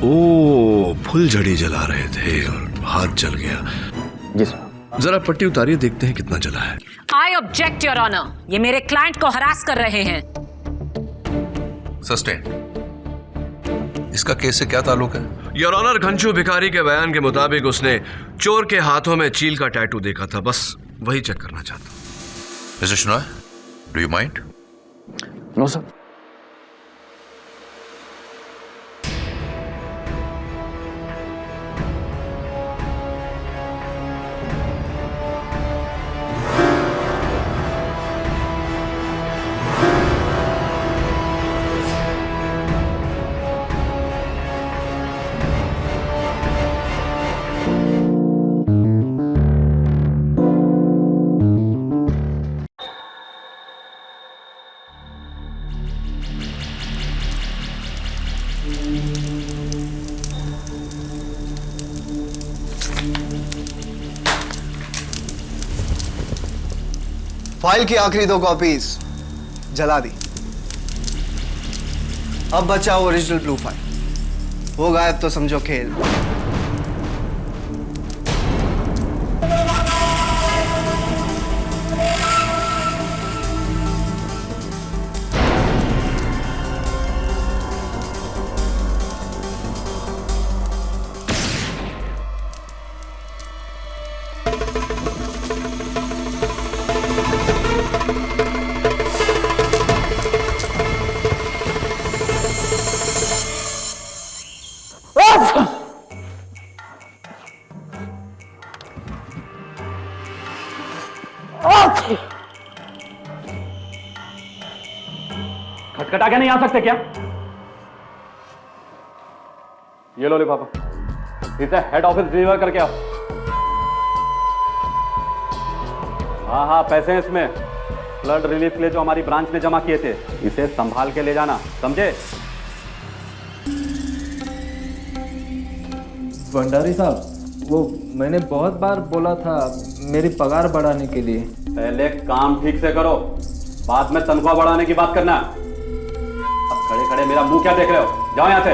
ओ, फुलझड़ी जला रहे थे और हाथ जल गया। जी सर। जरा पट्टी उतारिए, देखते हैं कितना जला है। आई ऑब्जेक्ट योर ऑनर, ये मेरे क्लाइंट को हरास कर रहे हैं। सस्टेन। इसका केस से क्या ताल्लुक है? योर ऑनर, घनशू भिखारी के बयान के मुताबिक उसने चोर के हाथों में चील का टैटू देखा था, बस वही चेक करना चाहता हूं। Mr Shenoy, do you mind? No sir. File की आखिरी 2 कॉपीज जला दी। अब बचा ओरिजिनल ब्लू फाइल। वो गायब तो समझो खेल। खटखटा के नहीं आ सकते क्या? ये लो लिफाफा, इसे हेड ऑफिस डिलीवर करके आओ। हाँ हाँ, पैसे हैं इसमें, फ्लड रिलीफ के लिए जो हमारी ब्रांच ने जमा किए थे। इसे संभाल के ले जाना, समझे? भंडारी साहब, वो मैंने बहुत बार बोला था मेरी पगार बढ़ाने के लिए। पहले काम ठीक से करो, बाद में तनख्वाह बढ़ाने की बात करना। अब खड़े खड़े मेरा मुंह क्या देख रहे हो? जाओ यहां से।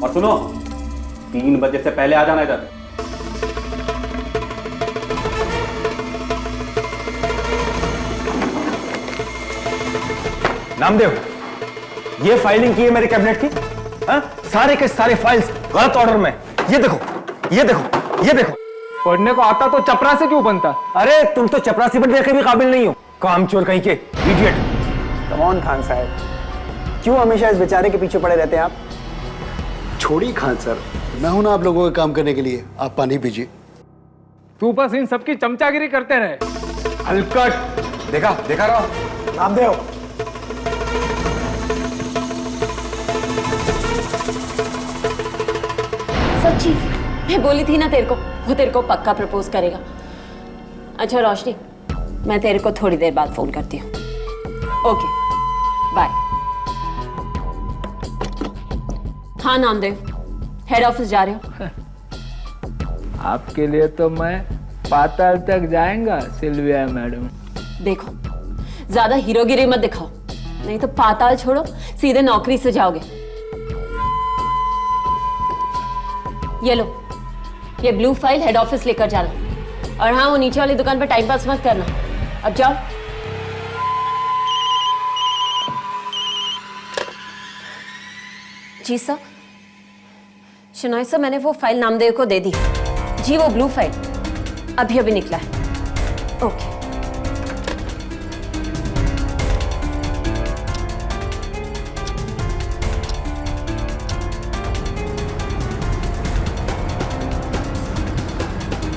और सुनो, 3 बजे से पहले आ जाना इधर। नामदेव, ये फाइलिंग की है मेरे कैबिनेट की? हाँ? सारे के सारे फाइल्स गलत ऑर्डर में। ये देखो, ये देखो, ये देखो। पढ़ने को आता तो चपरासी क्यों बनता? अरे तुम तो चपरासी बनने के भी काबिल नहीं हो, कामचोर कहीं के, इडियट। कम ऑन खान साहब, क्यों हमेशा इस बेचारे के पीछे पड़े रहते हैं आप? छोड़िए खान सर, मैं हूं ना आप लोगों के काम करने के लिए। आप पानी पीजिए। तू बस इन सबकी चमचागिरी करते रहे। हलकट। देखा देखा रहो नामदेव, सच्ची मैं बोली थी ना तेरे को, वो तेरे को पक्का प्रपोज करेगा। अच्छा रोशनी, मैं तेरे को थोड़ी देर बाद फोन करती हूँ। Okay bye. हाँ नामदेव, हेड ऑफिस जा रहे हो? आपके लिए तो मैं पाताल तक जाएंगा सिल्विया मैडम। देखो, ज्यादा हीरोगिरी मत दिखाओ, नहीं तो पाताल छोड़ो सीधे नौकरी से जाओगे। ये लो, ये ब्लू फाइल हेड ऑफिस लेकर जाना। और हाँ, वो नीचे वाली दुकान पर टाइम पास मत करना। अब जाओ। जी सर। शनॉय सर, मैंने वो फाइल नामदेव को दे दी। जी वो ब्लू फाइल अभी अभी निकला है। ओके।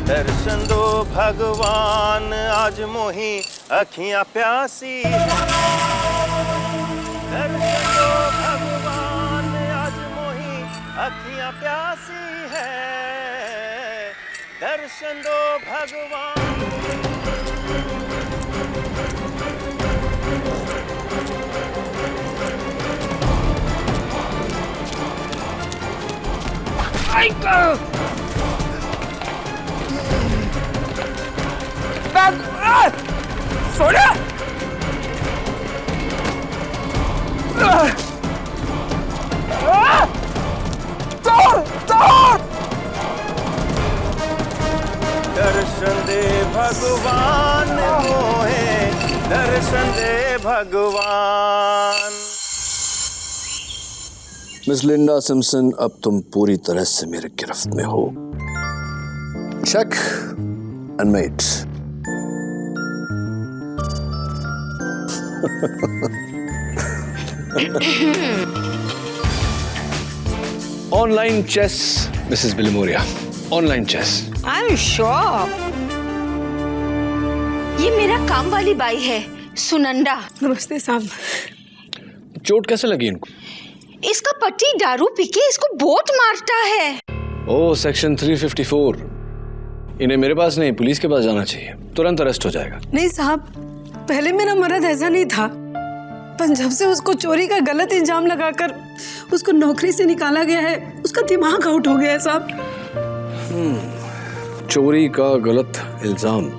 दर्शन दो भगवान, आज मोही अखियां प्यासी है। दर्शन दो भगवान, आज मोही अखियां प्यासी है। दर्शन दो भगवान। सोनिया! दर्शन दे भगवान। मिस लिंडा सिम्पसन, अब तुम पूरी तरह से मेरे गिरफ्त में हो। Check and mate. Online chess Mrs Bilimoria, online chess. I am sure. ये मेरा काम वाली बाई है, सुनंदा। नमस्ते साहब। चोट कैसे लगी इनको? इसका पति दारू पी के इसको बहुत मारता है। ओह, सेक्शन 354। इन्हें मेरे पास नहीं, पुलिस के पास जाना चाहिए, तुरंत अरेस्ट हो जाएगा। नहीं साहब, पहले मेरा मर्द ऐसा नहीं था, पर जब से उसको चोरी का गलत इल्जाम लगाकर उसको नौकरी से निकाला गया है, उसका दिमाग आउट हो गया है साहब। चोरी का गलत इल्जाम।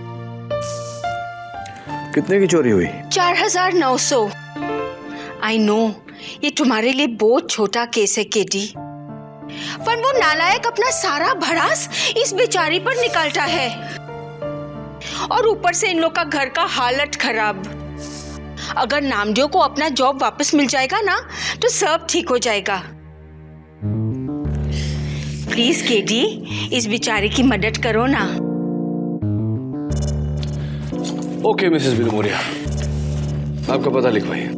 कितने की चोरी हुई? 4900। आई नो ये तुम्हारे लिए बहुत छोटा केस है केडी, पर वो नालायक अपना सारा भड़ास इस बेचारी पर निकालता है, और ऊपर से इन लोग का घर का हालत खराब। अगर नामदेव को अपना जॉब वापस मिल जाएगा ना, तो सब ठीक हो जाएगा। प्लीज केडी, इस बेचारे की मदद करो ना। ओके मिसेस बिलिमोरिया, आपका पता लिखवाइए।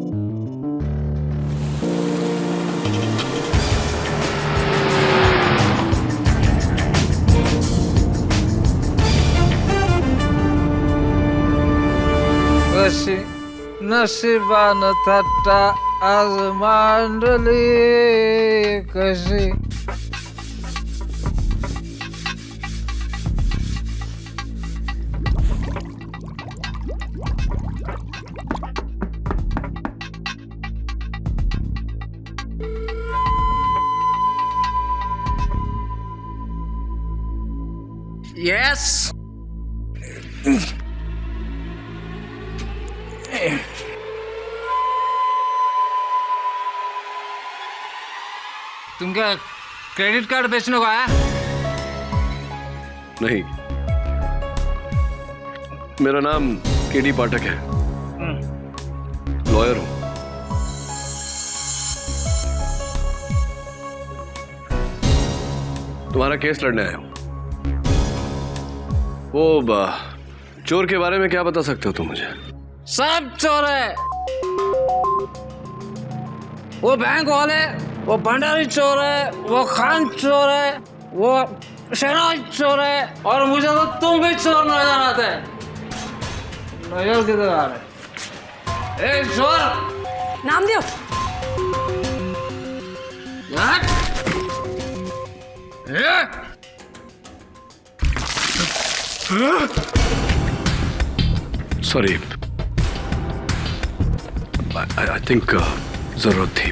कशी नशिबान थट्टा आज मांडली कशी। यस। तुम क्या क्रेडिट कार्ड बेचने को आया? नहीं, मेरा नाम केडी पाठक है, लॉयर हूं। तुम्हारा केस लड़ने आया हूं। वो चोर के बारे में क्या बता सकते हो तुम मुझे? सब चोर है। वो बैंक वाले, वो भंडारी चोर है, वो खान चोर है, वो शहनाज चोर है, और मुझे तो तुम भी चोर नजर आते। नजर किधर आ रहे? ए चोर! नामदेव! सॉरी, आई थिंक जरूरत थी।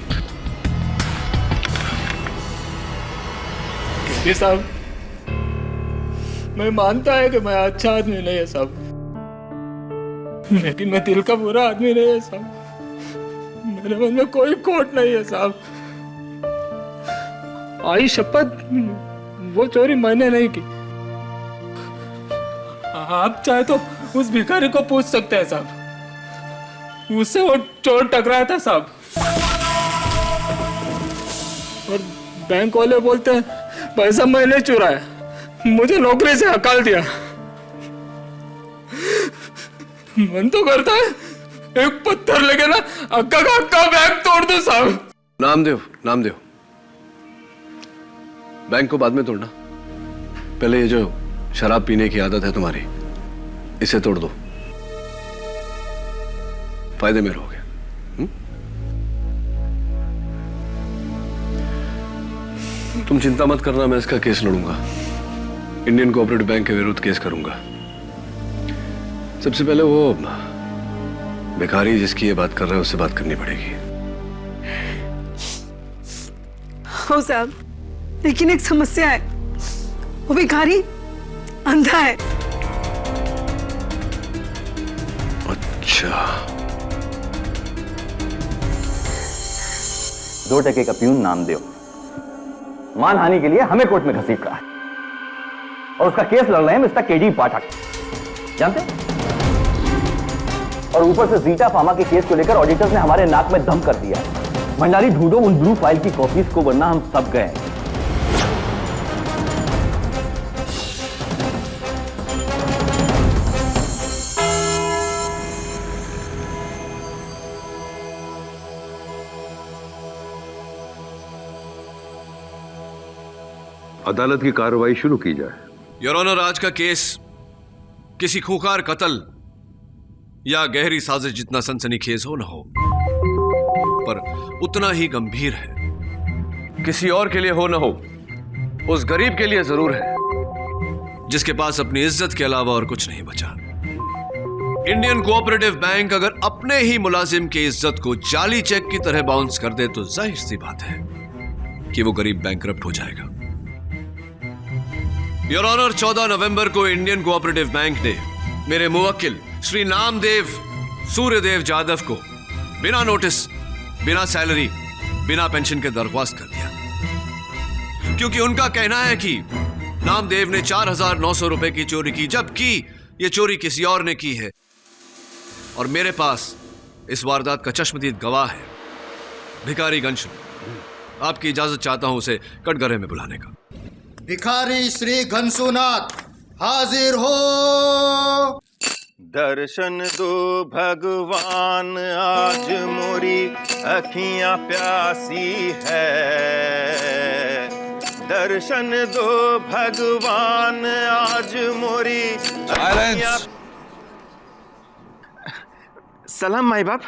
ये साहब, मैं मानता है कि मैं अच्छा आदमी नहीं है साहब, लेकिन मैं दिल का बुरा आदमी नहीं है साहब। मेरे मन में कोई खोट नहीं है साहब। आई शपथ, वो चोरी मैंने नहीं की। आप चाहे तो उस भिखारी को पूछ सकते हैं साहब, उससे वो चोर टकराया था साहब। और बैंक वाले बोलते हैं पैसा मैंने चुराया, मुझे नौकरी से हकाल दिया। मन तो करता है एक पत्थर लेके ना अक्का का अक्का बैंक तोड़ दो साहब। नामदेव, नामदेव, बैंक को बाद में तोड़ना, पहले ये जो शराब पीने की आदत है तुम्हारी, इसे तोड़ दो, फायदे में रहोगे। तुम चिंता मत करना, मैं इसका केस लड़ूंगा, इंडियन कोऑपरेटिव बैंक के विरुद्ध केस करूंगा। सबसे पहले वो भिखारी जिसकी ये बात कर रहा है उससे बात करनी पड़ेगी। हो साहब, लेकिन एक समस्या है, वो भिखारी अंधा है। अच्छा, 2 टके का प्यून नामदेव मानहानि के लिए हमें कोर्ट में घसीट रहा है, और उसका केस लड़ रहे हैं मिस्टर केडी पाठक, जानते? और ऊपर से जीटा फार्मा के केस को लेकर ऑडिटर्स ने हमारे नाक में दम कर दिया। भंडारी ढूंढो उन ब्लू फाइल की कॉपीज को, वरना हम सब गए। अदालत की कार्रवाई शुरू की जाए। योर ऑनर, आज का केस किसी खूंखार कत्ल या गहरी साजिश जितना सनसनीखेज हो ना हो, पर उतना ही गंभीर है। किसी और के लिए हो ना हो, उस गरीब के लिए जरूर है जिसके पास अपनी इज्जत के अलावा और कुछ नहीं बचा। इंडियन कोऑपरेटिव बैंक अगर अपने ही मुलाजिम की इज्जत को जाली चेक की तरह बाउंस कर दे तो जाहिर सी बात है कि वो गरीब बैंकरप्ट हो जाएगा। योर ऑनर, 14 नवंबर को इंडियन कोऑपरेटिव बैंक ने मेरे मुवक्किल श्री नामदेव सूर्यदेव जादव को बिना नोटिस, बिना सैलरी, बिना पेंशन के दरख्वास्त कर दिया, क्योंकि उनका कहना है कि नामदेव ने 4,900 रुपए की चोरी की, जबकि यह चोरी किसी और ने की है। और मेरे पास इस वारदात का चश्मदीद गवाह है, भिखारी गंशु। आपकी इजाजत चाहता हूं उसे कटघरे में बुलाने का। भिखारी श्री घनसूनाथ हाजिर हो। दर्शन दो भगवान, आज मोरी अखियां प्यासी है। दर्शन दो भगवान, आज मोरी अखियां। सलाम माई बाप।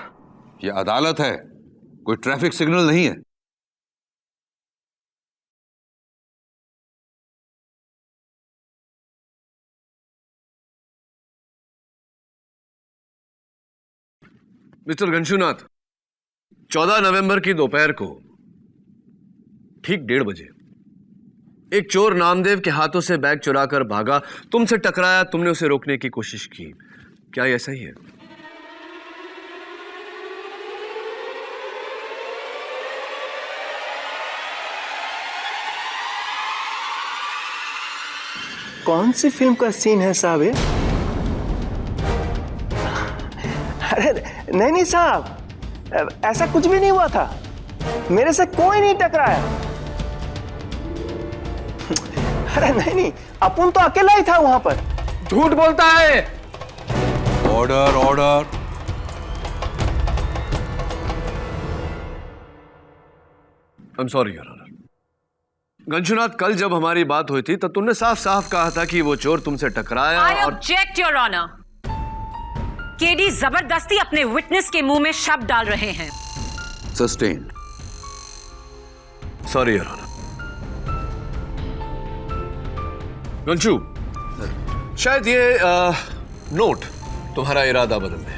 ये अदालत है, कोई ट्रैफिक सिग्नल नहीं है। मिस्टर घनशुनाथ, 14 नवंबर की दोपहर को ठीक 1:30 बजे एक चोर नामदेव के हाथों से बैग चुराकर भागा, तुमसे टकराया, तुमने उसे रोकने की कोशिश की। क्या यह सही है? कौन सी फिल्म का सीन है साहब ये? अरे नहीं साहब, ऐसा कुछ भी नहीं हुआ था। मेरे से कोई नहीं टकराया। अरे नहीं, अपुन तो अकेला ही था वहां पर। झूठ बोलता है। Order order. I am sorry your honour. घनशुनाथ, कल जब हमारी बात हुई थी तो तुमने साफ साफ कहा था कि वो चोर तुमसे टकराया। I object, Your Honor. KD जबरदस्ती अपने विटनेस के मुंह में शब्द डाल रहे हैं। सस्टेन्ड। Sorry your honour. गंशु, शायद ये नोट तुम्हारा इरादा बदल दे।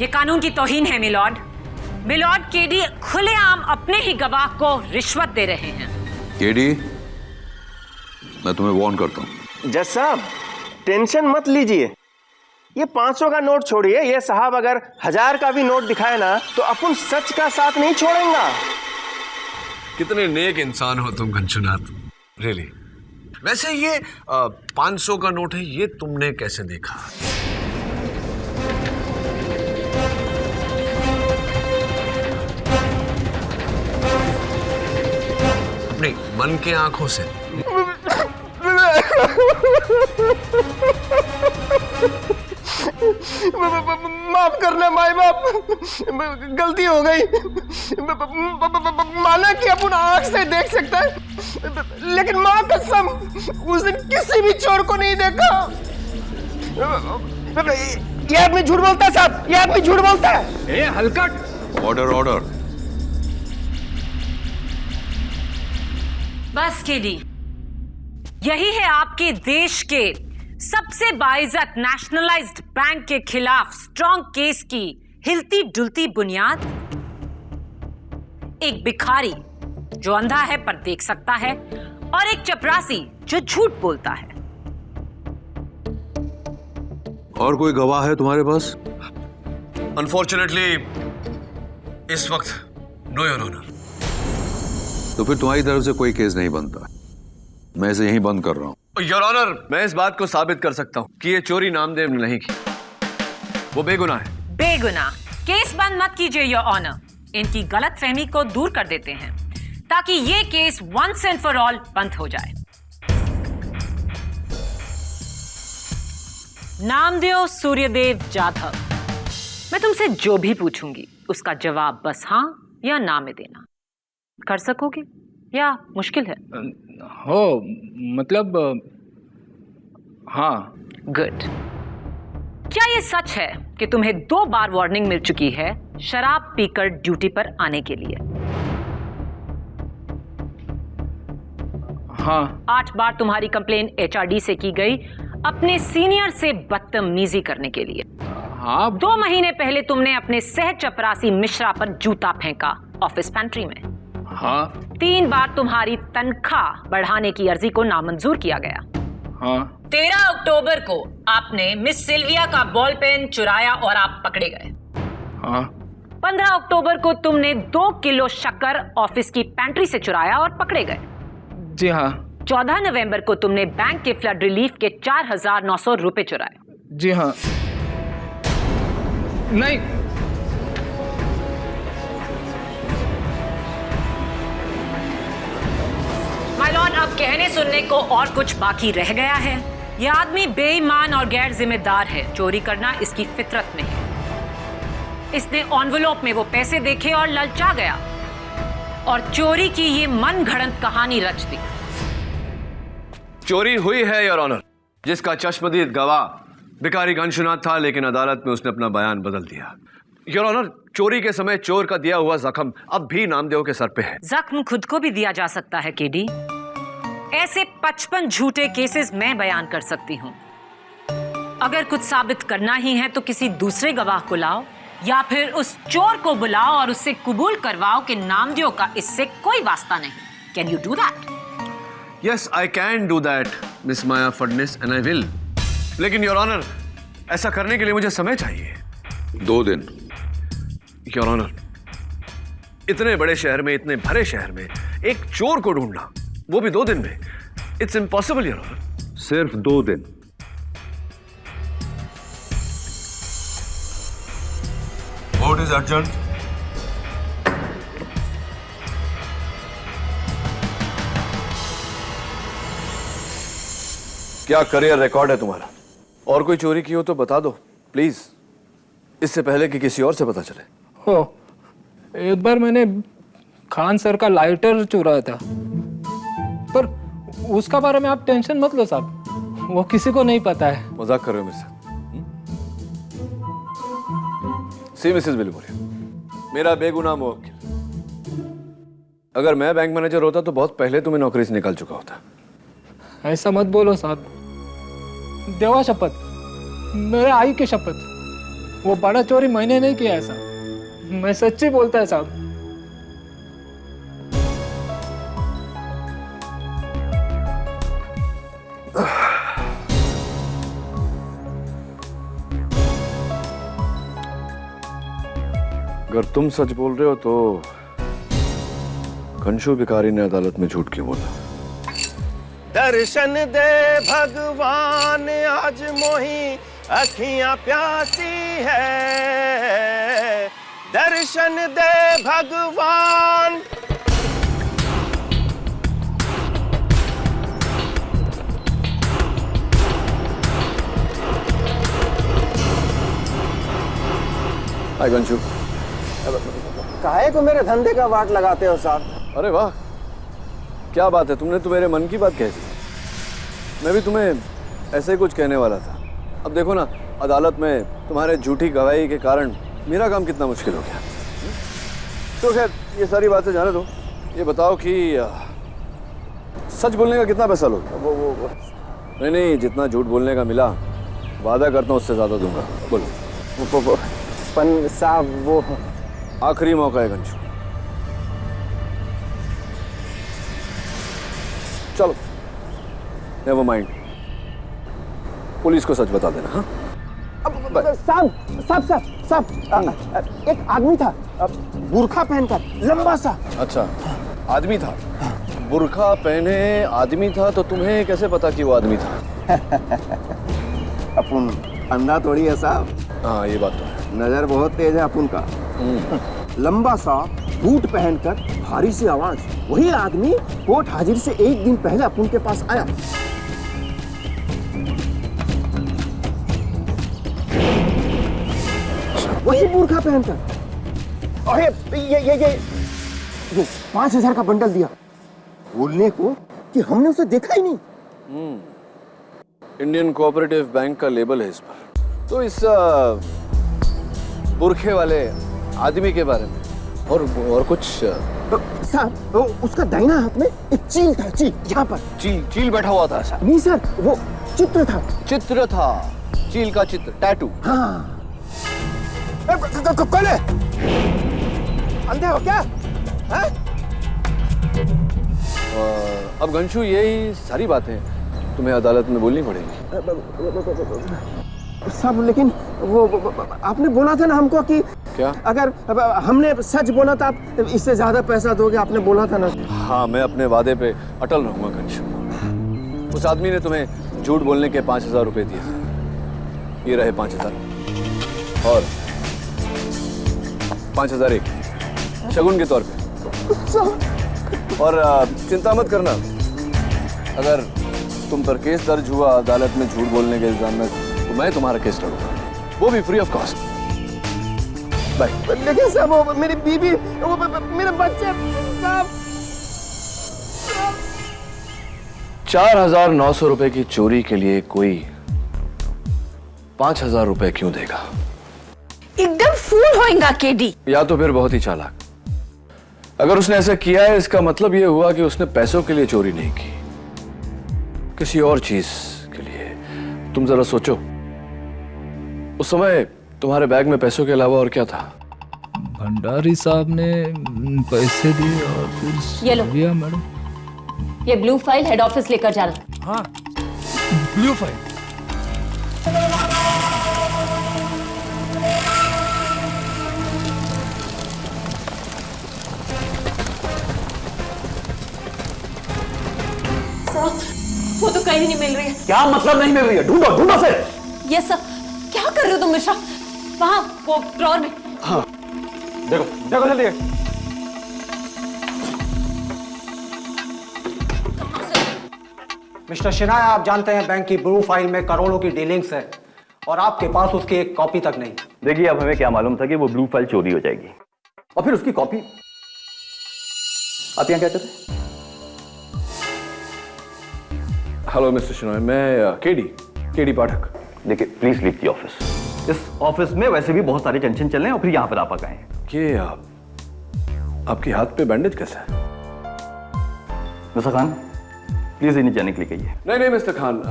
ये कानून की तौहीन है मिलॉर्ड। मिलॉर्ड, केडी खुलेआम अपने ही गवाह को रिश्वत दे रहे हैं। केडी, मैं तुम्हें वार्न करता हूं। जज साहब, टेंशन मत लीजिए। ये 500 का नोट छोड़िए, ये साहब अगर 1000 का भी नोट दिखाए ना तो अपन सच का साथ नहीं छोड़ेंगे। कितने नेक इंसान हो तुम घनशुनाथ, रियली। वैसे ये 500 का नोट है, ये तुमने कैसे देखा? अपनी मन के आंखों से। माफ करना माई बाप, गलती हो गई। माना कि अपन आंख से देख सकता है, लेकिन मां कसम उस दिन किसी भी चोर को नहीं देखा। ये आदमी झूठ बोलता है साहब, ये आदमी झूठ बोलता है। ए हलकट। Order order. बस केडी, यही है आपके देश के सबसे बाइज्जत नेशनलाइज्ड बैंक के खिलाफ स्ट्रॉन्ग केस की हिलती डुलती बुनियाद। एक भिखारी जो अंधा है पर देख सकता है, और एक चपरासी जो झूठ बोलता है। और कोई गवाह है तुम्हारे पास? अनफॉर्चुनेटली इस वक्त नो योर ऑनर। तो फिर तुम्हारी तरफ से कोई केस नहीं बनता। मैं इसे यहीं बंद कर रहा हूं। योर ऑनर, मैं इस बात को साबित कर सकता हूं कि ये चोरी नामदेव ने नहीं की। वो बेगुनाह है। बेगुनाह। केस बंद मत कीजिए योर ऑनर। इनकी गलतफहमी को दूर कर देते हैं ताकि ये case once and for all बंद हो जाए। नामदेव सूर्यदेव जाधव, मैं तुमसे जो भी पूछूंगी उसका जवाब बस हाँ या ना में देना। कर सकोगे या मुश्किल है? हो मतलब हाँ। गुड। क्या ये सच है कि तुम्हें 2 बार वार्निंग मिल चुकी है शराब पीकर ड्यूटी पर आने के लिए? हाँ। 8 बार तुम्हारी कंप्लेन HRD से की गई अपने सीनियर से बदतमीजी करने के लिए। हाँ। 2 महीने पहले तुमने अपने सह चपरासी मिश्रा पर जूता फेंका ऑफिस पेंट्री में। हाँ। 3 बार तुम्हारी तनख्वाह बढ़ाने की अर्जी को नामंजूर किया गया। हाँ। 13 अक्टूबर को आपने मिस सिल्विया का बॉल पेन चुराया और आप पकड़े गए। हाँ। 15 अक्टूबर को तुमने 2 किलो शक्कर ऑफिस की पेंट्री से चुराया और पकड़े गए। जी हाँ। 14 नवंबर को तुमने बैंक के फ्लड रिलीफ के 4,900 रुपए चुराए। जी हाँ। नहीं। माय लॉर्ड, अब कहने सुनने को और कुछ बाकी रह गया है। यह आदमी बेईमान और गैर जिम्मेदार है। चोरी करना इसकी फितरत में है। इसने एनवेलप में वो पैसे देखे और ललचा गया और चोरी की ये मनगढ़ंत कहानी रच दी। चोरी हुई है योर ऑनर, जिसका चश्मदीद गवाह भिखारी गंशुनाथ था, लेकिन अदालत में उसने अपना बयान बदल दिया। योर ऑनर, चोरी के समय चोर का दिया हुआ जख्म अब भी नामदेव के सर पे है। जख्म खुद को भी दिया जा सकता है केडी। ऐसे 55 झूठे केसेस मैं बयान कर सकती हूँ। अगर कुछ साबित करना ही है तो किसी दूसरे गवाह को लाओ या फिर उस चोर को बुलाओ और उससे कबूल करवाओ कि नामदेव का इससे कोई वास्ता नहीं। Can you do that? Yes, I can do that, Miss Maya Fadnis, and I will. लेकिन योर ऑनर, ऐसा करने के लिए मुझे समय चाहिए। 2 दिन। योर ऑनर, इतने बड़े शहर में, इतने भरे शहर में एक चोर को ढूंढना, वो भी 2 दिन में, इट्स इम्पॉसिबल योर ऑनर। सिर्फ 2 दिन। What is urgent? क्या करियर रिकॉर्ड है तुम्हारा? और कोई चोरी की हो तो बता दो प्लीज, इससे पहले कि किसी और से पता चले। हो, एक बार मैंने खान सर का लाइटर चुराया था, पर उसका बारे में आप टेंशन मत लो साहब, वो किसी को नहीं पता है। मजाक कर रहे हो मुझसे? सी मिसेस बिलमोरिया, मेरा बेगुनाह मुवक्किल, अगर मैं बैंक मैनेजर होता तो बहुत पहले तुम्हें नौकरी से निकाल चुका होता। ऐसा मत बोलो साहब, देवा शपथ, मेरे आई की शपथ, वो बड़ा चोरी मैंने नहीं किया ऐसा, मैं सच्ची बोलता है साहब। अगर तुम सच बोल रहे हो तो कंशु भिखारी ने अदालत में झूठ क्यों बोला? दर्शन दे भगवान आज मोही अखियां प्यासी है, दर्शन दे भगवान। हाय कंशु। काहे को मेरे धंधे का वाट लगाते हो साहब? अरे वाह, क्या बात है, तुमने तो मेरे मन की बात कह दी। मैं भी तुम्हें ऐसे ही कुछ कहने वाला था। अब देखो ना, अदालत में तुम्हारे झूठी गवाही के कारण मेरा काम कितना मुश्किल हो गया। तो खैर ये सारी बातें जाने दो, ये बताओ कि सच बोलने का कितना पैसा लोगे? वो नहीं, जितना झूठ बोलने का मिला वादा करता हूँ उससे ज्यादा दूंगा। बोलो। पन साहब वो आखिरी मौका है कंशु, चलो नेवर माइंड, पुलिस को सच बता देना। हाँ साहब, एक आदमी था बुर्खा पहनकर, लंबा सा। अच्छा, आदमी था, बुर्खा पहने आदमी था, तो तुम्हें कैसे पता कि वो आदमी था? अपन अंधा थोड़ी है साहब। हाँ ये बात तो है। नजर बहुत तेज है अपन का। लंबा सा बूट पहनकर भारी सी आवाज, वही आदमी कोर्ट हाजिर से एक दिन पहले अपन के पास आया। वही बुर्खा पहनकर, और ये 5,000 का बंडल दिया, बोलने को कि हमने उसे देखा ही नहीं। इंडियन कोऑपरेटिव बैंक का लेबल है इस पर। तो इस बुरखे वाले आदमी के बारे में और कुछ साहब, उसका दाहिना हाथ में एक चील था, चील यहाँ पर। चील बैठा हुआ था ऐसा? नहीं सर, वो चित्र था। चित्र था, चील का चित्र, टैटू। हाँ। कौन है? अंधे हो क्या? हाँ? अब घनशू यही सारी बातें तुम्हें अदालत में बोलनी पड़ेगी। साहब लेकिन वो आपने बोला था ना हमको कि क्या? अगर हमने सच बोला तो आप इससे ज्यादा पैसा दोगे, आपने बोला था ना। हाँ, मैं अपने वादे पे अटल रहूंगा घनशू। उस आदमी ने तुम्हें झूठ बोलने के 5,000 रुपए दिए थे। ये रहे 5,000 और 5,000 एक शगुन के तौर पे। और चिंता मत करना, अगर तुम पर केस दर्ज हुआ अदालत में झूठ बोलने के इल्जाम में, तो मैं तुम्हारा केस लड़ूंगा, वो भी फ्री ऑफ कॉस्ट। बाय। लेकिन साहब वो मेरी बीबी, वो मेरे बच्चे, 4,900 रुपए की चोरी के लिए कोई 5,000 रुपए क्यों देगा? एकदम फूल होएगा केडी। या तो फिर बहुत ही चालाक। अगर उसने ऐसा किया है, इसका मतलब यह हुआ कि उसने पैसों के लिए चोरी नहीं की, किसी और चीज के लिए। तुम जरा सोचो, उस समय तुम्हारे बैग में पैसों के अलावा और क्या था? भंडारी साहब ने पैसे दिए और फिर ये लो। मैडम, ये ब्लू फाइल हेड ऑफिस लेकर जाना। हाँ, ब्लू फाइल। वो तो कहीं नहीं मिल रही है। क्या मतलब नहीं मिल रही है? ढूंढो ढूंढो फिर। ये सब क्या कर रहे हो तुम मिश्रा? वहां वो ड्रॉर में। हाँ, देखो देखो जल्दी। मिस्टर शिनाय, आप जानते हैं बैंक की ब्लू फाइल में करोड़ों की डीलिंग्स है और आपके पास उसकी एक कॉपी तक नहीं। देखिए, अब हमें क्या मालूम था कि वो ब्लू फाइल चोरी हो जाएगी, और फिर उसकी कॉपी। आप यहाँ क्या करते हैं? हेलो मिस्टर शिनॉय, मैं केडी पाठक। देखिए, प्लीज लीव द ऑफिस। इस ऑफिस में वैसे भी बहुत सारे टेंशन चल रहे हैं और फिर यहाँ पर आप आ गए। ये आपके हाथ पे बैंडेज कैसा है? मिस्टर खान, प्लीज इन्हें जाने के लिए कहिए। नहीं मिस्टर खान,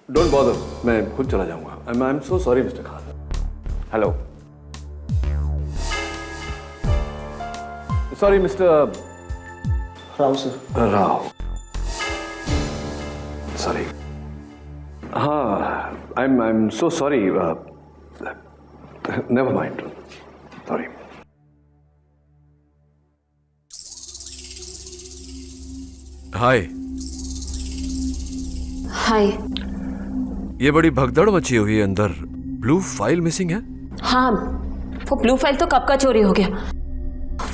डोंट बॉदर, मैं खुद चला जाऊंगा। I am so sorry mister Khan. Hello, sorry mister Rao sir. Rao, sorry. हाँ, I am so sorry. Never mind, sorry. Hi. Hi. ये बड़ी भगदड़ मची हुई है अंदर। ब्लू फाइल मिसिंग है? हाँ, वो ब्लू फाइल तो कब का चोरी हो गया,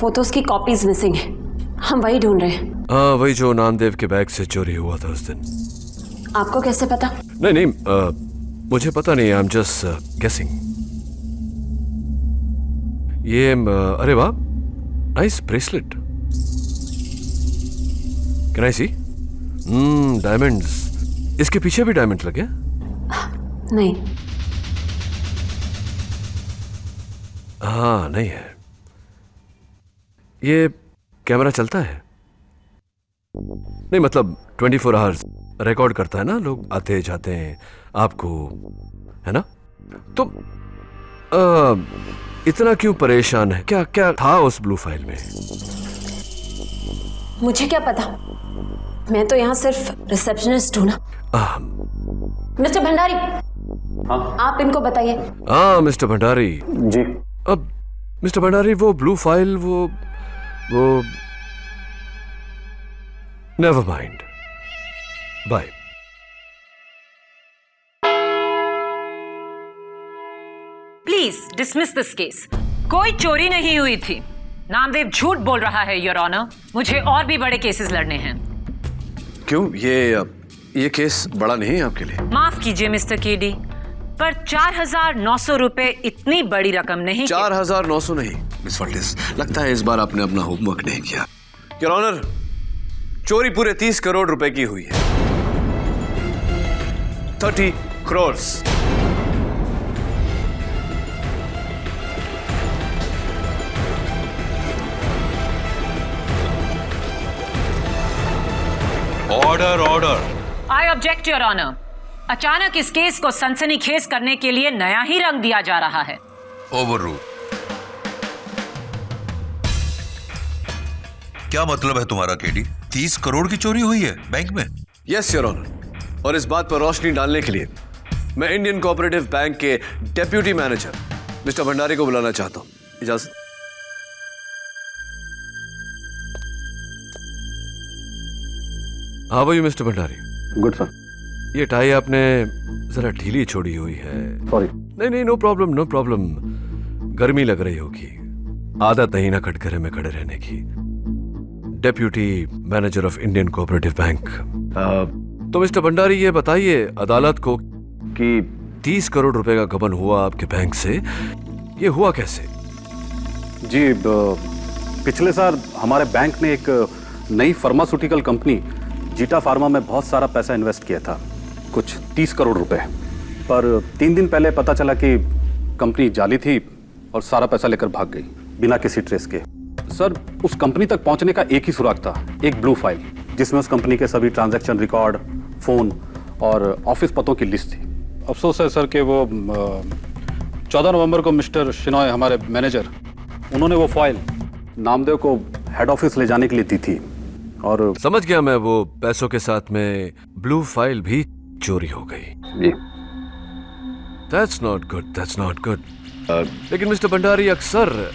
वो तो उसकी कॉपीज मिसिंग है। हम वही ढूंढ रहे हैं। हाँ, वही जो नामदेव के बैग से चोरी हुआ था उस दिन। आपको कैसे पता? नहीं, मुझे पता नहीं, आई एम जस्ट गेसिंग। ये अरे वाह, nice bracelet. Can I see? Diamonds. इसके पीछे भी डायमंड लगे? नहीं। हाँ, नहीं है। ये कैमरा चलता है? नहीं, मतलब 24 आवर्स रिकॉर्ड करता है ना, लोग आते जाते हैं आपको, है ना? तो इतना क्यों परेशान है? क्या क्या था उस ब्लू फाइल में? मुझे क्या पता, मैं तो यहाँ सिर्फ रिसेप्शनिस्ट हूँ ना। मिस्टर भंडारी। हाँ? आप इनको बताइए। हाँ मिस्टर भंडारी जी। अब मिस्टर भंडारी, वो ब्लू फाइल, वो never mind, bye. Please dismiss this case. कोई चोरी नहीं हुई थी। नामदेव झूठ बोल रहा है योर ऑनर। मुझे और भी बड़े केसेस लड़ने हैं। क्यों? ये केस बड़ा नहीं है आपके लिए? माफ कीजिए मिस्टर केडी, पर 4,900 रुपए इतनी बड़ी रकम नहीं। 4,900 नहीं मिस फर्टिस, लगता है इस बार आपने अपना होमवर्क नहीं किया। योर ऑनर, चोरी पूरे 30 करोड़ रुपए की हुई है। 30 crore. Order order. I object your honour. अचानक इस केस को सनसनीखेज करने के लिए नया ही रंग दिया जा रहा है। Over rule. क्या मतलब है तुम्हारा केडी? 30 करोड़ की चोरी हुई है बैंक में? यस योर ऑनर, और इस बात पर रोशनी डालने के लिए मैं इंडियन कोऑपरेटिव बैंक के डेप्यूटी मैनेजर मिस्टर भंडारी को बुलाना चाहता हूं। इजाजत? हाँ भाई मिस्टर भंडारी। Good sir. ये टाई आपने जरा ढीली छोड़ी हुई है। सॉरी। नहीं, नो प्रॉब्लम, नो प्रॉब्लम। गर्मी लग रही होगी, आदत नहीं ना कटघरे में खड़े रहने की। Deputy manager of Indian cooperative bank. तो मिस्टर भंडारी ये बताइए अदालत को कि 30 करोड़ रुपए का गबन हुआ आपके बैंक से, ये हुआ कैसे? जी, पिछले साल हमारे बैंक ने एक नई फार्मास्यूटिकल कंपनी जीटा फार्मा में बहुत सारा पैसा इन्वेस्ट किया था, कुछ 30 करोड़ रुपए। पर 3 दिन पहले पता चला कि कंपनी जाली थी और सारा पैसा लेकर भाग गई बिना किसी ट्रेस के। सर, उस कंपनी तक पहुंचने का एक ही सुराग था, एक ब्लू फाइल जिसमें उस कंपनी के सभी ट्रांजैक्शन रिकॉर्ड, फोन और ऑफिस पतों की लिस्ट थी। अफसोस है सर कि वो 14 नवंबर को मिस्टर शिनॉय, हमारे मैनेजर, उन्होंने वो फाइल नामदेव को हेड ऑफिस ले जाने के लिए दी थी। और समझ गया मैं, वो पैसों के साथ में ब्लू फाइल भी चोरी हो गई। That's not good, that's not good। लेकिन मिस्टर भंडारी, अक्सर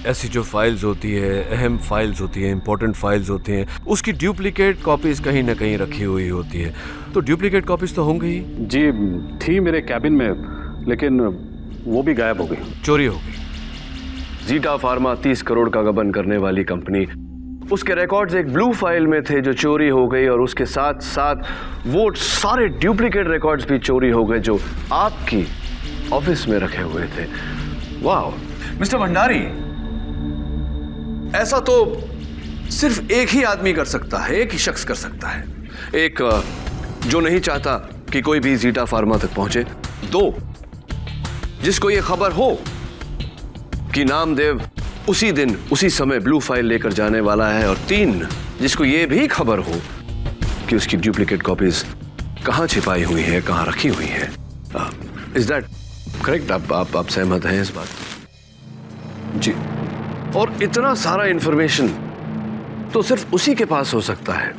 ऐसी जो फाइल्स होती है, अहम फाइल्स होती है, इंपॉर्टेंट फाइल्स होती हैं, उसकी डुप्लीकेट कॉपीज कहीं ना कहीं रखी हुई होती है, तो डुप्लीकेट कॉपीज तो होंगी ही। जी, थी मेरे कैबिन में, लेकिन वो भी गायब हो गई, चोरी हो गई। जीटा फार्मा 30 करोड़ का गबन करने वाली कंपनी, उसके रिकॉर्ड्स एक ब्लू फाइल में थे जो चोरी हो गई, और उसके साथ साथ वो सारे डुप्लीकेट रिकॉर्ड्स भी चोरी हो गए जो आपकी ऑफिस में रखे हुए थे। वाह मिस्टर भंडारी, ऐसा तो सिर्फ एक ही आदमी कर सकता है, एक ही शख्स कर सकता है। एक, जो नहीं चाहता कि कोई भी जीटा फार्मा तक पहुंचे। 2, जिसको यह खबर हो कि नामदेव उसी दिन उसी समय ब्लू फाइल लेकर जाने वाला है। और 3, जिसको यह भी खबर हो कि उसकी डुप्लीकेट कॉपीज कहां छिपाई हुई है, कहां रखी हुई है। Is that correct? आप सहमत हैं इस बात? जी। और इतना सारा इंफॉर्मेशन तो सिर्फ उसी के पास हो सकता है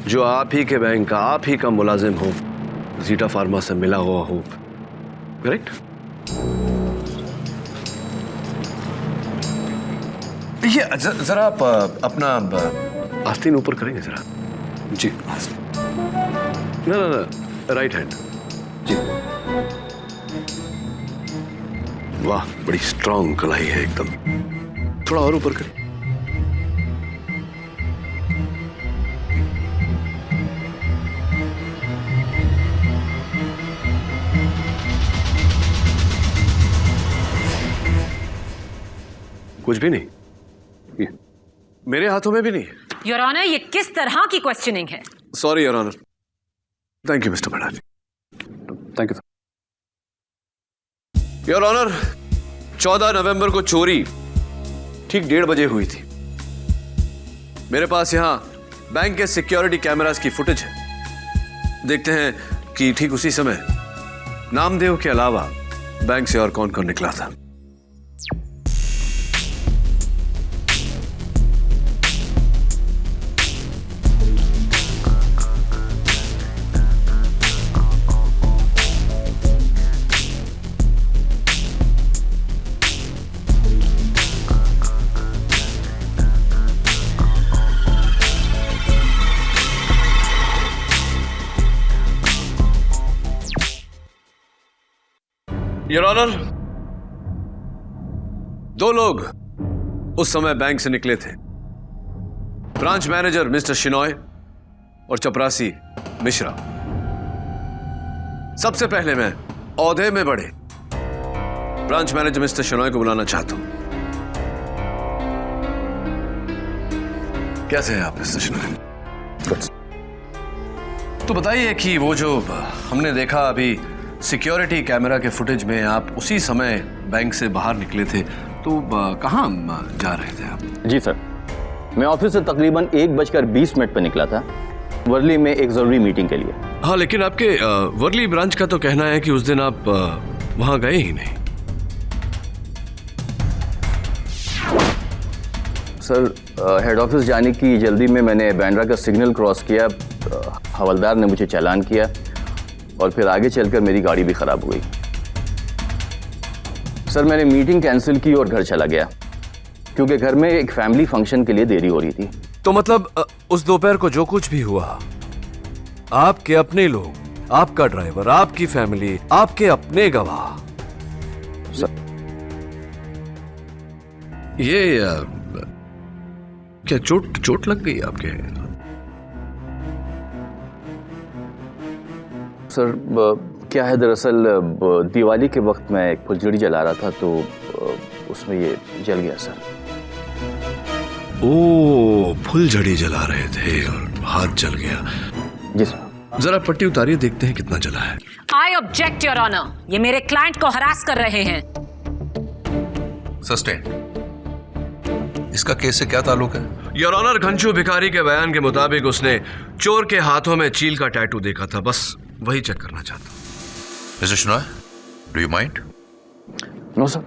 जो आप ही के बैंक का, आप ही का मुलाजिम हो, जीटा फार्मा से मिला हुआ हो। करेक्ट? ये जरा आप अपना आस्तीन ऊपर करेंगे जरा? जी। ना, राइट हैंड। जी। वाह, बड़ी स्ट्रांग कलाई है एकदम। थोड़ा और ऊपर करें। कुछ भी नहीं, मेरे हाथों में भी नहीं। योर ऑनर, ये किस तरह की क्वेश्चनिंग है? Sorry your honour. Thank you Mr Bhandari. Thank you. Your honour, 14 नवंबर को चोरी ठीक 1:30 बजे हुई थी। मेरे पास यहां बैंक के सिक्योरिटी कैमरास की फुटेज है। देखते हैं कि ठीक उसी समय नामदेव के अलावा बैंक से और कौन कौन निकला था। योर ऑनर, 2 लोग उस समय बैंक से निकले थे, ब्रांच मैनेजर मिस्टर शिनॉय और चपरासी मिश्रा। सबसे पहले मैं औहदे में बड़े ब्रांच मैनेजर मिस्टर शिनॉय को बुलाना चाहता हूं। कैसे हैं आप मिस्टर शिनॉय? तो बताइए कि वो जो हमने देखा अभी सिक्योरिटी कैमरा के फुटेज में, आप उसी समय बैंक से बाहर निकले थे, तो कहां जा रहे थे आप? जी सर, मैं ऑफिस से तकरीबन 1:20 पर निकला था, वर्ली में एक जरूरी मीटिंग के लिए। हाँ, लेकिन आपके वर्ली ब्रांच का तो कहना है कि उस दिन आप वहां गए ही नहीं। सर, हेड ऑफिस जाने की जल्दी में मैंने बैंड्रा का सिग्नल क्रॉस किया, हवलदार ने मुझे चालान किया और फिर आगे चलकर मेरी गाड़ी भी खराब हो गई। सर, मैंने मीटिंग कैंसिल की और घर चला गया क्योंकि घर में एक फैमिली फंक्शन के लिए देरी हो रही थी। तो मतलब उस दोपहर को जो कुछ भी हुआ, आपके अपने लोग, आपका ड्राइवर, आपकी फैमिली, आपके अपने गवाह, सर ये क्या चोट लग गई आपके? सर, क्या है दरअसल दिवाली के वक्त मैं एक फुलझड़ी जला रहा था तो उसमें ये जल गया सर। ओ, फुलझड़ी जला रहे थे और हाथ जल गया। जी सर। जरा पट्टी उतारिए, देखते हैं कितना जला है। आई ऑब्जेक्ट योर ऑनर, ये मेरे क्लाइंट को हरास कर रहे हैं। सस्टेन। इसका केस से क्या ताल्लुक है? योर ऑनर, घनशू भिखारी के बयान के मुताबिक उसने चोर के हाथों में चील का टैटू देखा था, बस वही चेक करना चाहता हूं। Mr Shenoy, do you mind? No sir.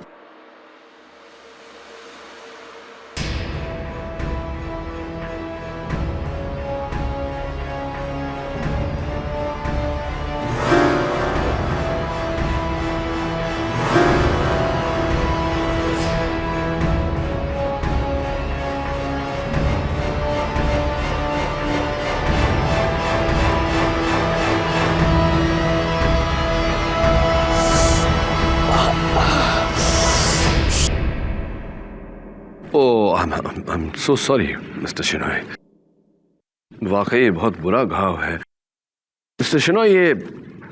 I'm so sorry, Mr. Shenoy. वाकई बहुत बुरा घाव है। मिस्टर शिनॉय, ये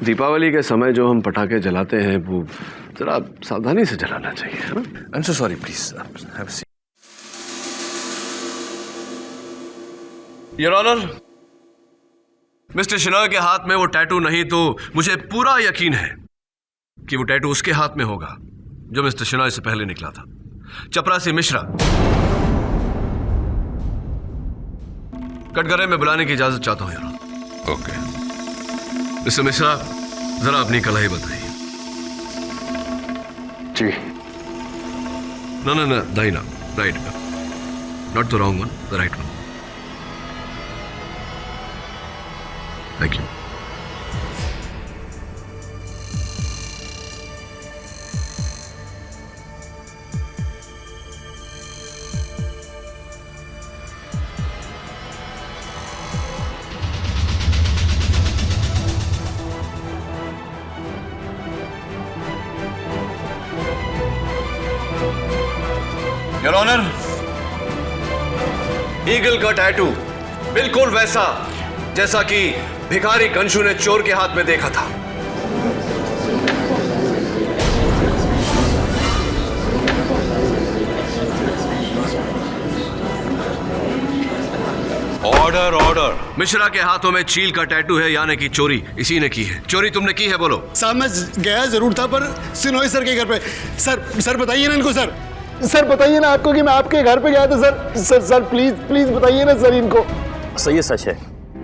दीपावली के समय जो हम पटाखे जलाते हैं वो जरा सावधानी से जलाना चाहिए, है ना? I'm so sorry, please. Have a seat. Your honour, Mr Shenoy के हाथ में वो टैटू नहीं तो मुझे पूरा यकीन है कि वो टैटू उसके हाथ में होगा जो मिस्टर शिनॉय से पहले निकला था, चपरासी मिश्रा। कटघरे में बुलाने की इजाजत चाहता हूं यार। ओके। मिस्टर मिश्रा, जरा अपनी कलाई बताइए। जी। No, दाहिना, right, not the wrong one, the right one. Thank you. Your honour, eagle का टैटू बिल्कुल वैसा जैसा कि भिखारी घनशू ने चोर के हाथ में देखा था। Order, order. मिश्रा के हाथों में चील का टैटू है, यानी कि चोरी इसी ने की है। चोरी तुमने की है, बोलो। साहब, मैं गया जरूर था पर सिनोई सर के घर पे। सर बताइए ना इनको। सर बताइए ना आपको कि मैं आपके घर पे गया था। सर प्लीज बताइए ना सर इनको। सही है, सच है,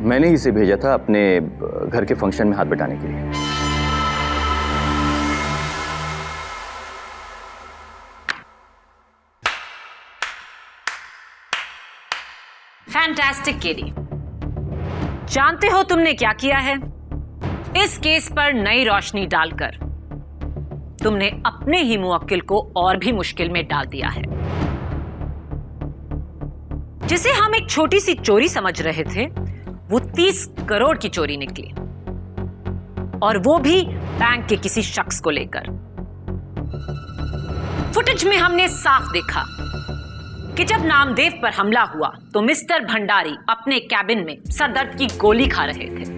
मैंने ही इसे भेजा था अपने घर के फंक्शन में हाथ बटाने के लिए। Fantastic KD. जानते हो तुमने क्या किया है? इस केस पर नई रोशनी डालकर तुमने अपने ही मुवक्किल को और भी मुश्किल में डाल दिया है। जिसे हम एक छोटी सी चोरी समझ रहे थे, वो 30 करोड़ की चोरी निकली, और वो भी बैंक के किसी शख्स को लेकर। फुटेज में हमने साफ देखा कि जब नामदेव पर हमला हुआ तो मिस्टर भंडारी अपने कैबिन में सरदर्द की गोली खा रहे थे।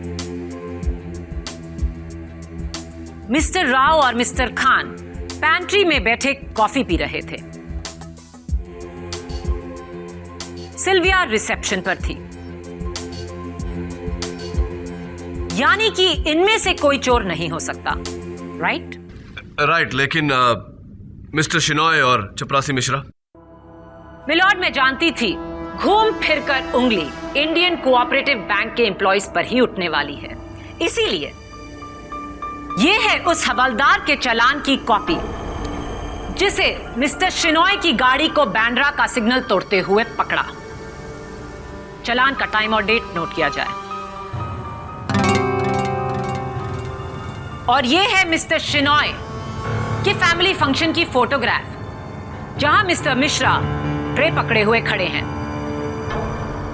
मिस्टर राव और मिस्टर खान पैंट्री में बैठे कॉफी पी रहे थे। सिल्विया रिसेप्शन पर थी। यानी कि इनमें से कोई चोर नहीं हो सकता, राइट? राइट, लेकिन मिस्टर शिनॉय और चपरासी मिश्रा? मिलॉर्ड, मैं जानती थी घूम फिरकर उंगली इंडियन कोऑपरेटिव बैंक के एम्प्लॉइज पर ही उठने वाली है। इसीलिए यह है उस हवलदार के चालान की कॉपी जिसे मिस्टर शिनॉय की गाड़ी को बैंड्रा का सिग्नल तोड़ते हुए पकड़ा। चालान का टाइम और डेट नोट किया जाए। और यह है मिस्टर शिनॉय के फैमिली फंक्शन की फोटोग्राफ जहां मिस्टर मिश्रा ट्रे पकड़े हुए खड़े हैं।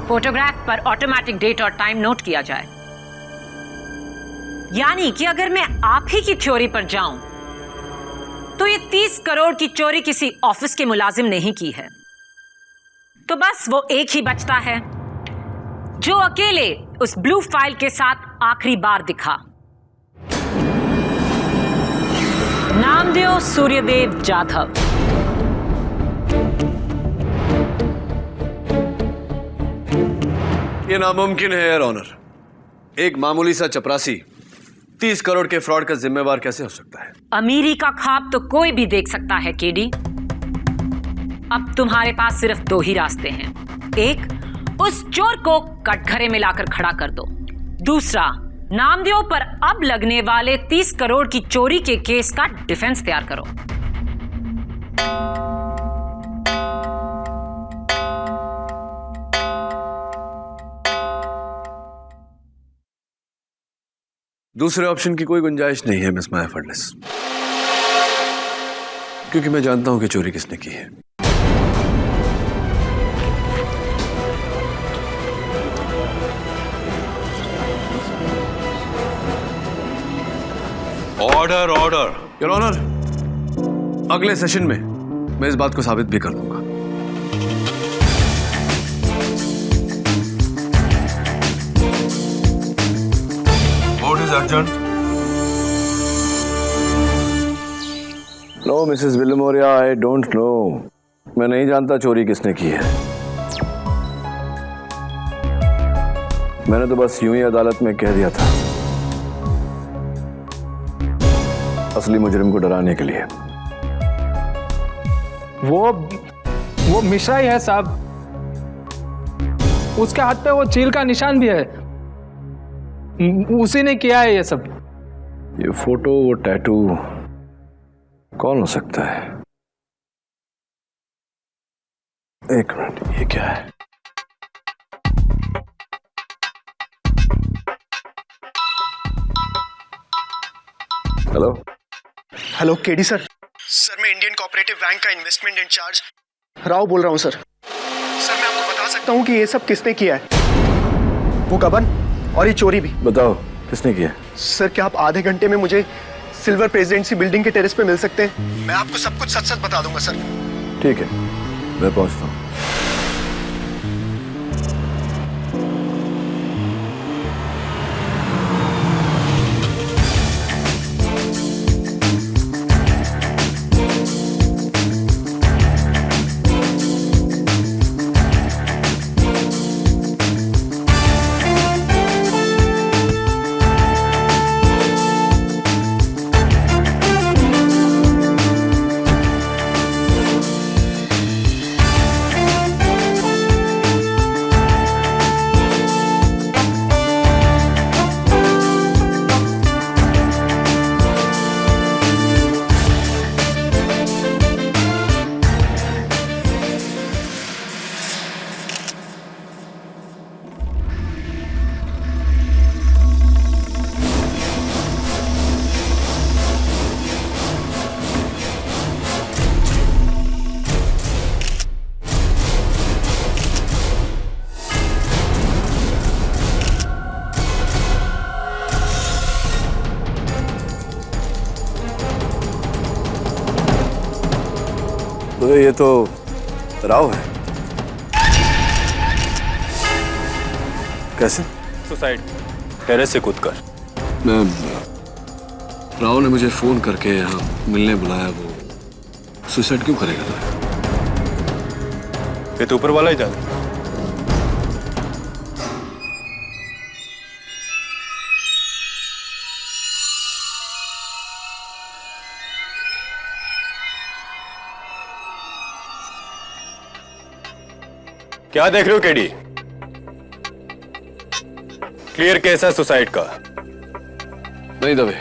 फोटोग्राफ पर ऑटोमेटिक डेट और टाइम नोट किया जाए। यानी कि अगर मैं आप ही की थ्योरी पर जाऊं तो ये 30 करोड़ की चोरी किसी ऑफिस के मुलाजिम ने ही की है। तो बस वो एक ही बचता है जो अकेले उस ब्लू फाइल के साथ आखिरी बार दिखा। नामदेव सूर्यदेव जाधव। ये नामुमकिन है योर ऑनर। एक मामूली सा चपरासी 30 करोड़ के फ्रॉड का जिम्मेवार कैसे हो सकता है? अमीरी का ख्वाब तो कोई भी देख सकता है केडी। अब तुम्हारे पास सिर्फ 2 ही रास्ते हैं। एक, उस चोर को कटघरे में लाकर खड़ा कर दो। दूसरा, नामदेव पर अब लगने वाले 30 करोड़ की चोरी के केस का डिफेंस तैयार करो। दूसरे ऑप्शन की कोई गुंजाइश नहीं है मिस माया फडनेस, क्योंकि मैं जानता हूं कि चोरी किसने की है। Order order. योर ऑनर, अगले सेशन में मैं इस बात को साबित भी कर दूंगा। What is urgent? No Mrs Vilimoria, I don't know. मैं नहीं जानता चोरी किसने की है। मैंने तो बस यूं ही अदालत में कह दिया था, असली मुजरिम को डराने के लिए। वो मिश्रा ही है साहब। उसके हाथ पे वो चील का निशान भी है। उसी ने किया है ये सब। ये फोटो, वो टैटू कौन हो सकता है? एक मिनट, ये क्या है? Hello hello KD sir. Sir मैं इंडियन कोऑपरेटिव बैंक का इन्वेस्टमेंट इंचार्ज राव बोल रहा हूँ सर। सर मैं आपको बता सकता हूँ कि ये सब किसने किया है, वो गबन और ये चोरी भी। बताओ किसने किया? सर क्या आप आधे घंटे में मुझे सिल्वर प्रेसिडेंसी बिल्डिंग के टेरेस पे मिल सकते हैं? मैं आपको सब कुछ सच सच बता दूंगा सर। ठीक है, मैं पहुंचता हूँ। अबे ये तो राव है। कैसे? सुसाइड, टेरेस से कूदकर। मैं राव ने मुझे फोन करके यहाँ मिलने बुलाया, वो सुसाइड क्यों करेगा? ये तो ऊपर वाला ही जाने। क्या देख रहे हो केडी? क्लियर केस है सुसाइड का। नहीं दबे,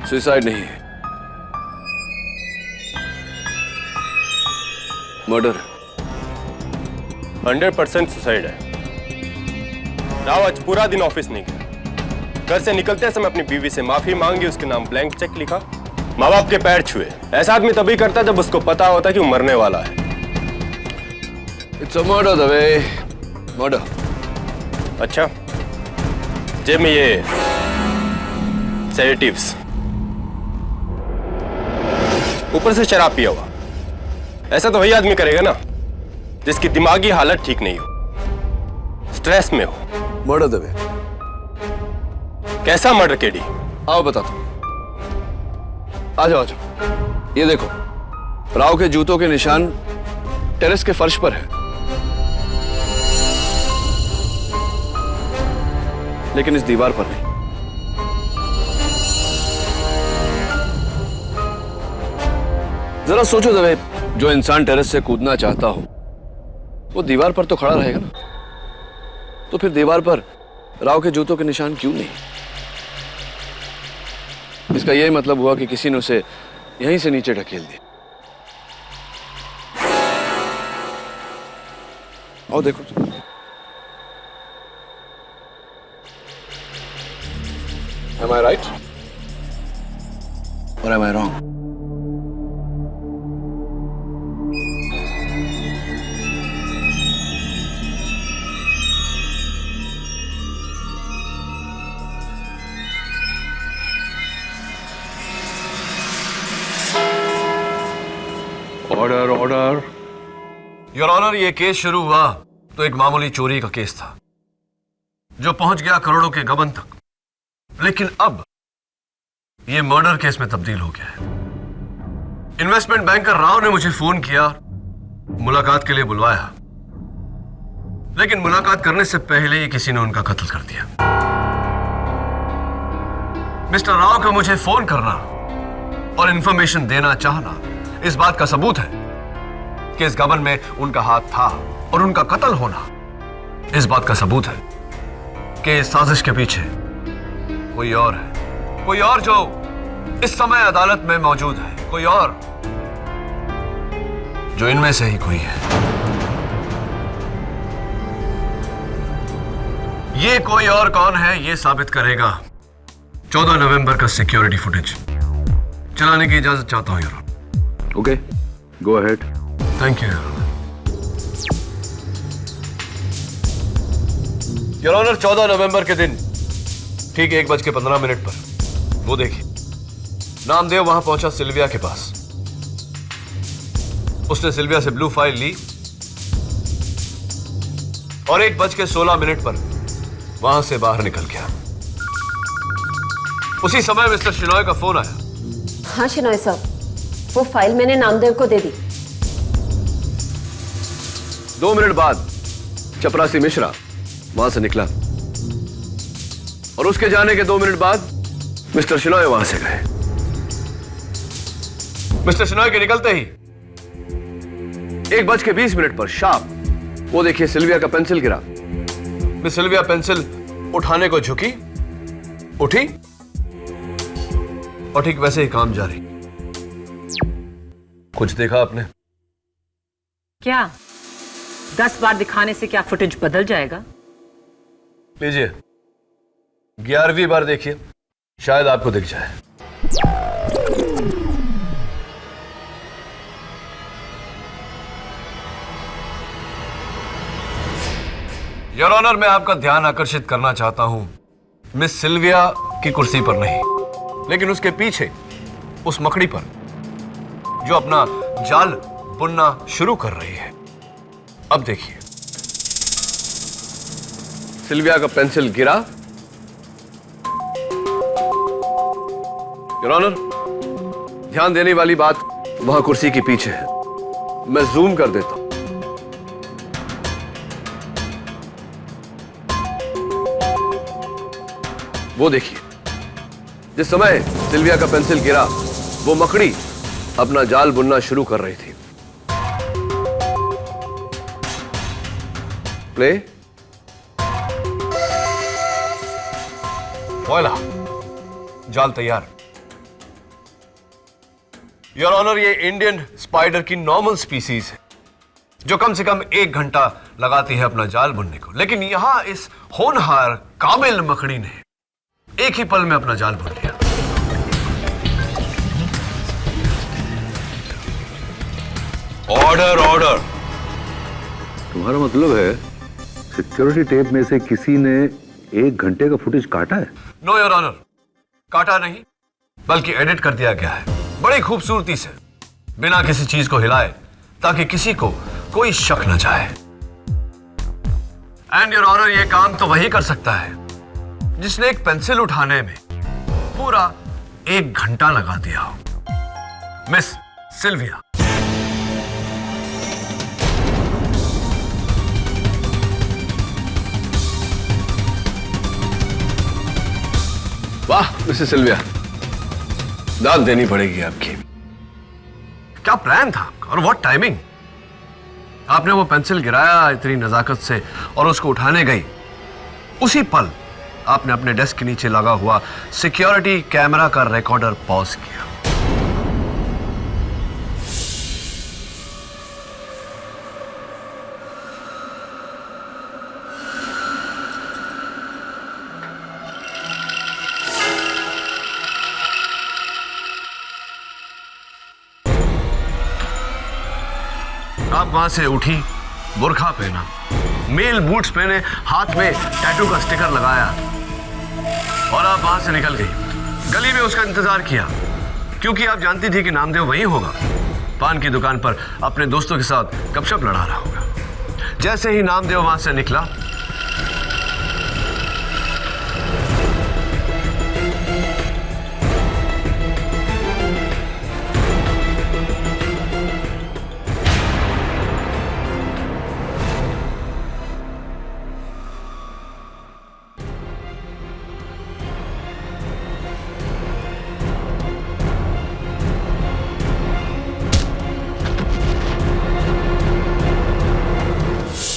सुसाइड नहीं है, मर्डर है। 100% सुसाइड है। राव आज पूरा दिन ऑफिस नहीं गया। घर से निकलते समय अपनी बीवी से माफी मांगी, उसके नाम ब्लैंक चेक लिखा, माँ बाप के पैर छुए। ऐसा आदमी तभी करता जब उसको पता होता कि वो मरने वाला है। इट्स अ मर्डर दबे, मर्डर। अच्छा, जेब में ये सेडेटिव्स, ऊपर से शराब पिया हुआ। ऐसा तो वही आदमी करेगा ना जिसकी दिमागी हालत ठीक नहीं हो, स्ट्रेस में हो। मर्डर दबे। कैसा मर्डर केडी? आओ बताता हूं। आ जाओ, आ जाओ। ये देखो, राव के जूतों के निशान टेरेस के फर्श पर है, लेकिन इस दीवार पर नहीं। जरा सोचो दबे, जो इंसान टेरेस से कूदना चाहता हो वो दीवार पर तो खड़ा रहेगा ना, तो फिर दीवार पर राव के जूतों के निशान क्यों नहीं? इसका यही मतलब हुआ कि किसी ने उसे यहीं से नीचे ढकेल दिया। आओ देखो तो। Am I right? Or am I wrong? Order, order. Your honour, ये केस शुरू हुआ तो एक मामूली चोरी का केस था जो पहुंच गया करोड़ों के गबन तक, लेकिन अब ये मर्डर केस में तब्दील हो गया है। इन्वेस्टमेंट बैंकर राव ने मुझे फोन किया, मुलाकात के लिए बुलवाया, लेकिन मुलाकात करने से पहले ही किसी ने उनका कत्ल कर दिया। मिस्टर राव का मुझे फोन करना और इंफॉर्मेशन देना चाहना इस बात का सबूत है कि इस गबन में उनका हाथ था, और उनका कत्ल होना इस बात का सबूत है कि इस साजिश के पीछे कोई और है, कोई और जो इस समय अदालत में मौजूद है, कोई और जो इनमें से ही कोई है। ये कोई और कौन है ये साबित करेगा 14 नवंबर का सिक्योरिटी फुटेज। चलाने की इजाजत चाहता हूं यार। Okay, go ahead. Thank you your honour. 14 नवंबर के दिन ठीक 1:15 पर वो देखिए, नामदेव वहां पहुंचा सिल्विया के पास। उसने सिल्विया से ब्लू फाइल ली और 1:16 पर वहां से बाहर निकल गया। उसी समय मिस्टर शिनॉय का फोन आया। हाँ शिनॉय साहब, वो फाइल मैंने नामदेव को दे दी। 2 मिनट बाद चपरासी मिश्रा वहां से निकला और उसके जाने के 2 मिनट बाद मिस्टर शिनॉय वहां से गए। मिस्टर शिनॉय के निकलते ही 1:20 पर शार्प वो देखिए सिल्विया का पेंसिल गिरा। मिस सिल्विया पेंसिल उठाने को झुकी, उठी और ठीक वैसे ही काम जारी। कुछ देखा आपने? क्या 10 बार दिखाने से क्या फुटेज बदल जाएगा? लीजिए, 11वीं बार देखिए, शायद आपको दिख जाए। योर ऑनर, मैं आपका ध्यान आकर्षित करना चाहता हूं मिस सिल्विया की कुर्सी पर नहीं, लेकिन उसके पीछे उस मकड़ी पर जो अपना जाल बुनना शुरू कर रही है। अब देखिए, सिल्विया का पेंसिल गिरा। योर ऑनर, ध्यान देने वाली बात वहां कुर्सी के पीछे है। मैं जूम कर देता हूं। वो देखिए, जिस समय सिल्विया का पेंसिल गिरा वो मकड़ी अपना जाल बुनना शुरू कर रही थी। प्ले। वॉइला, जाल तैयार। योर ऑनर, ये इंडियन स्पाइडर की नॉर्मल स्पीसीज है जो कम से कम 1 घंटा लगाती है अपना जाल बुनने को, लेकिन यहां इस होनहार काबिल मकड़ी ने एक ही पल में अपना जाल बुन लिया। Order order. तुम्हारा मतलब है सिक्योरिटी टेप में से किसी ने 1 घंटे का फुटेज काटा है? नो योर ऑनर, काटा नहीं बल्कि एडिट कर दिया गया है बड़ी खूबसूरती से, बिना किसी चीज को हिलाए, ताकि किसी को कोई शक न जाए। एंड योर ऑनर, ये काम तो वही कर सकता है जिसने एक पेंसिल उठाने में पूरा 1 घंटा लगा दिया हो। Miss Silvia. वाह मिसेस सिल्विया, दाद देनी पड़ेगी आपकी। क्या प्लान था और व्हाट टाइमिंग। आपने वो पेंसिल गिराया इतनी नजाकत से और उसको उठाने गई, उसी पल आपने अपने डेस्क के नीचे लगा हुआ सिक्योरिटी कैमरा का रिकॉर्डर पॉज किया। आप वहां से उठी, बुर्खा पहना, मेल बूट्स पहने, हाथ में टैटू का स्टिकर लगाया और आप वहां से निकल गई। गली में उसका इंतजार किया क्योंकि आप जानती थी कि नामदेव वहीं होगा, पान की दुकान पर अपने दोस्तों के साथ गपशप लड़ा रहा होगा। जैसे ही नामदेव वहां से निकला,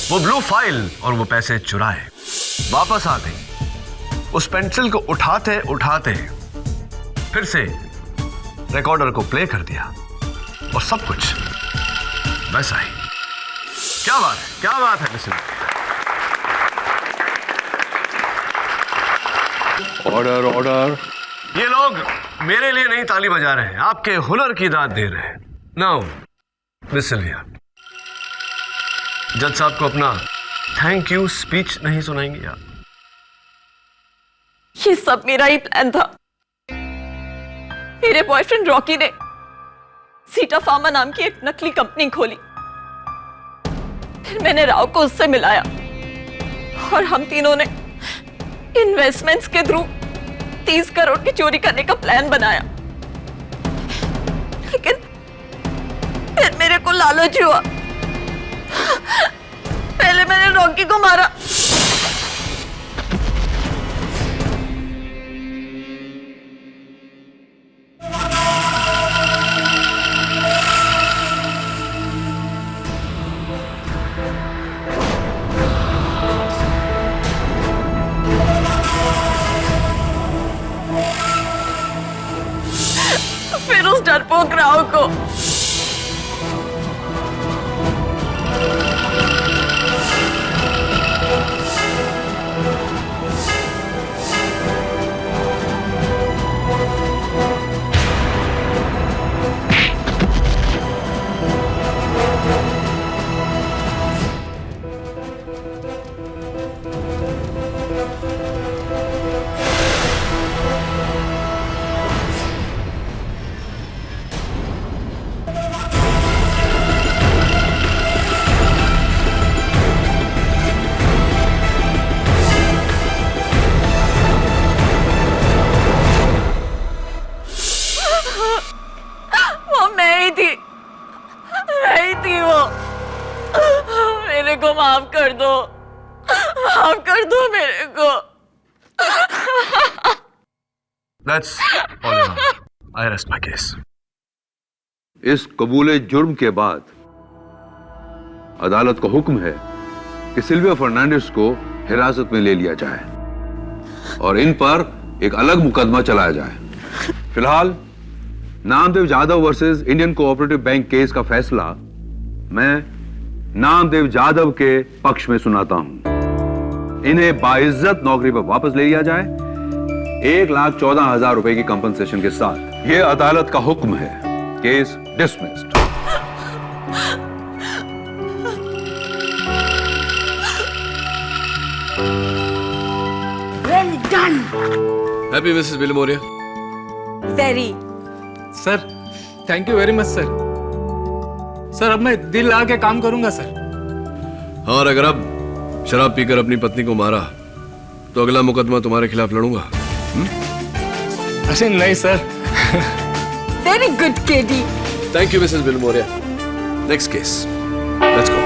वो ब्लू फाइल और वो पैसे चुराए वापस आ गई। उस पेंसिल को उठाते उठाते फिर से रिकॉर्डर को प्ले कर दिया और सब कुछ वैसा ही। क्या बात है, क्या बात है मिस्टर। Order order. ये लोग मेरे लिए नहीं ताली बजा रहे हैं, आपके हुनर की दाद दे रहे हैं। नाउ मिस सिल्विया, जज साहब को अपना थैंक यू स्पीच नहीं सुनाएंगे आप? ये सब मेरा ही प्लान था। मेरे बॉयफ्रेंड रॉकी ने सीटा फार्मा नाम की एक नकली कंपनी खोली, फिर मैंने राव को उससे मिलाया और हम तीनों ने इन्वेस्टमेंट्स के थ्रू 30 करोड़ की चोरी करने का प्लान बनाया। लेकिन फिर मेरे को लालच हुआ, पहले मैंने रॉकी को मारा, फिर उस डरपोक राव को। मेरे को माफ कर दो, माफ कर दो मेरे को। That's all I know. I rest my case. इस कबूले जुर्म के बाद अदालत का हुक्म है कि सिल्विया फर्नांडिस को हिरासत में ले लिया जाए और इन पर एक अलग मुकदमा चलाया जाए। फिलहाल Namdev Jadhav versus Indian cooperative bank case का फैसला मैं नामदेव जाधव के पक्ष में सुनाता हूं। इन्हें बाइज्जत नौकरी पर वापस ले लिया जाए 1,14,000 रुपए की कंपनसेशन के साथ। यह अदालत का हुक्म है। Case dismissed. Well done. Happy Mrs Bilimoria. Very. Sir thank you very much sir. Sir अब मैं दिल लगा के काम करूंगा सर। हाँ, और अगर अब शराब पीकर अपनी पत्नी को मारा तो अगला मुकदमा तुम्हारे खिलाफ लड़ूंगा। अरे नहीं sir. Very good KD. Thank you Mrs Bilimoria. Next case, let's go.